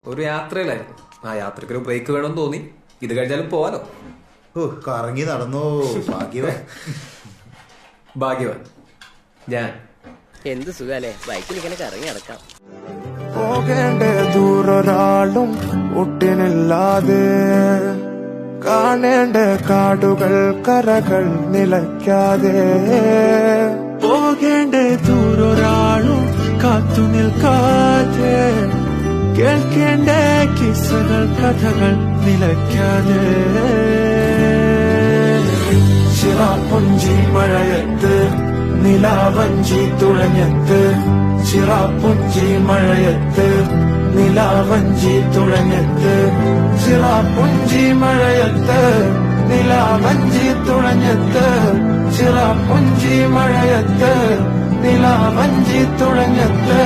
ഒരു യാത്രയിലായിരുന്നു. ആ യാത്രക്കൊരു ബ്രേക്ക് വേണമെന്ന് തോന്നി. ഇത് കഴിഞ്ഞാലും പോവാലോ. കറങ്ങി നടന്നോ. ഭാഗ്യവാൻ. ഭാഗ്യവാൻ ഞാൻ. എന്ത് സുഖാലേ, ബൈക്കിൽ ഇങ്ങനെ കറങ്ങി നടക്കാം. പോകേണ്ട ദൂരൊരാളും ഒട്ടിനില്ലാതെ, കാണേണ്ട കാടുകൾ കരകൾ നിലയ്ക്കാതെ, പോകേണ്ട ദൂരൊരാളും കാത്തു നിൽക്കാതെ, കേൾക്കേണ്ട കിസ്സകൾ കഥകൾ നിലയ്ക്കാതെ, ചിറാപ്പുഞ്ചി മഴയത്ത് നിലാവഞ്ചി തുഴഞ്ഞത്ത്, ചിറാപ്പുഞ്ചി മഴയത്ത് നിലാവഞ്ചി തുഴഞ്ഞത്ത്, ചിറാപ്പുഞ്ചി മഴയത്ത് നിലാവഞ്ചി തുഴഞ്ഞത്ത്, ചിറാപ്പുഞ്ചി മഴയത്ത് നിലാവഞ്ചി തുഴഞ്ഞത്ത്.